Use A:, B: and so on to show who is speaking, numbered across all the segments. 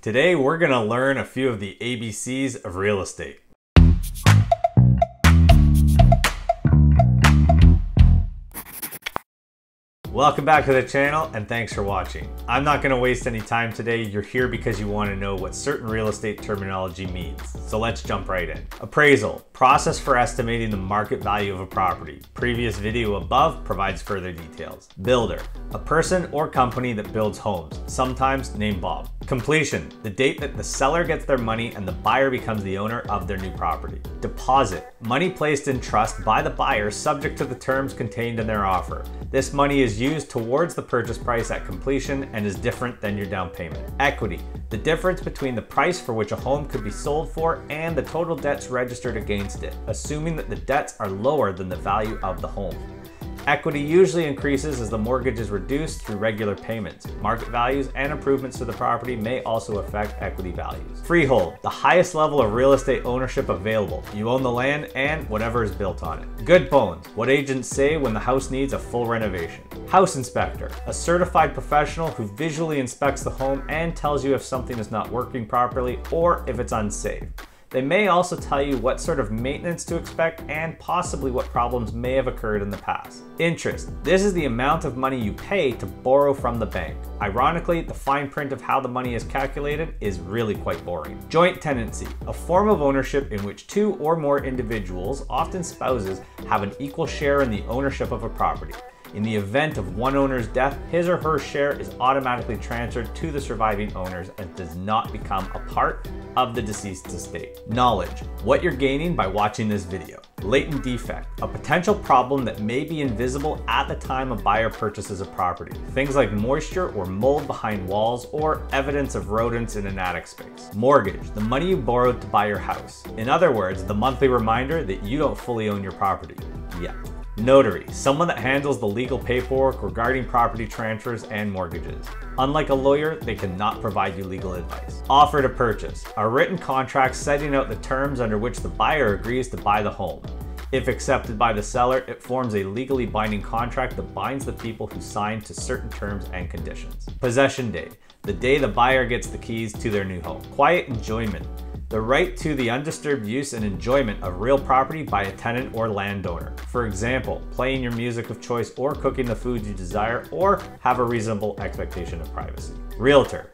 A: Today we're going to learn a few of the ABCs of real estate. Welcome back to the channel and thanks for watching. I'm not going to waste any time today. You're here because you want to know what certain real estate terminology means. So let's jump right in. Appraisal, process for estimating the market value of a property. Previous video above provides further details. Builder, a person or company that builds homes, sometimes named Bob. Completion, the date that the seller gets their money and the buyer becomes the owner of their new property. Deposit, money placed in trust by the buyer subject to the terms contained in their offer. This money is used towards the purchase price at completion and is different than your down payment. Equity, the difference between the price for which a home could be sold for and the total debts registered against it, assuming that the debts are lower than the value of the home. Equity usually increases as the mortgage is reduced through regular payments. Market values and improvements to the property may also affect equity values. Freehold, the highest level of real estate ownership available. You own the land and whatever is built on it. Good bones, what agents say when the house needs a full renovation. House inspector, a certified professional who visually inspects the home and tells you if something is not working properly or if it's unsafe. They may also tell you what sort of maintenance to expect and possibly what problems may have occurred in the past. Interest. This is the amount of money you pay to borrow from the bank. Ironically, the fine print of how the money is calculated is really quite boring. Joint tenancy. A form of ownership in which two or more individuals, often spouses, have an equal share in the ownership of a property. In the event of one owner's death, his or her share is automatically transferred to the surviving owners and does not become a part of the deceased's estate. Knowledge, what you're gaining by watching this video. Latent defect, a potential problem that may be invisible at the time a buyer purchases a property. Things like moisture or mold behind walls or evidence of rodents in an attic space. Mortgage, the money you borrowed to buy your house. In other words, the monthly reminder that you don't fully own your property yet. Notary, someone that handles the legal paperwork regarding property transfers and mortgages. Unlike a lawyer, they cannot provide you legal advice. Offer to purchase, a written contract setting out the terms under which the buyer agrees to buy the home. If accepted by the seller, it forms a legally binding contract that binds the people who sign to certain terms and conditions. Possession day, the day the buyer gets the keys to their new home. Quiet enjoyment, the right to the undisturbed use and enjoyment of real property by a tenant or landowner. For example, playing your music of choice or cooking the food you desire or have a reasonable expectation of privacy. Realtor,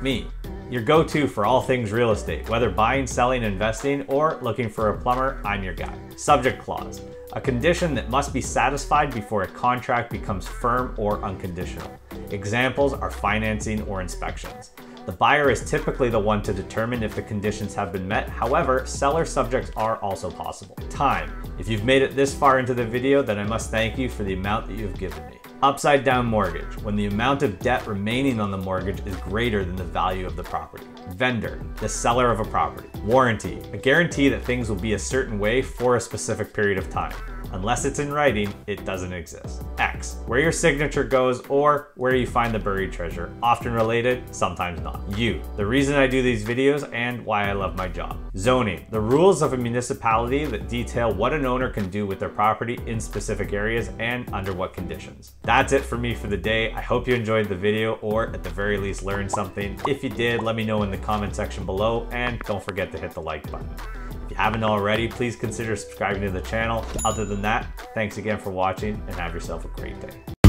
A: me, your go-to for all things real estate, whether buying, selling, investing, or looking for a plumber, I'm your guy. Subject clause, a condition that must be satisfied before a contract becomes firm or unconditional. Examples are financing or inspections. The buyer is typically the one to determine if the conditions have been met. However, seller subjects are also possible. Time. If you've made it this far into the video, then I must thank you for the amount that you've given me. Upside down mortgage, when the amount of debt remaining on the mortgage is greater than the value of the property. Vendor, the seller of a property. Warranty, a guarantee that things will be a certain way for a specific period of time. Unless it's in writing, it doesn't exist. X, where your signature goes or where you find the buried treasure. Often related, sometimes not. U, the reason I do these videos and why I love my job. Zoning, the rules of a municipality that detail what an owner can do with their property in specific areas and under what conditions. That's it for me for the day. I hope you enjoyed the video or at the very least learned something. If you did, let me know in the comment section below and don't forget to hit the like button. If you haven't already, please consider subscribing to the channel. Other than that, thanks again for watching and have yourself a great day.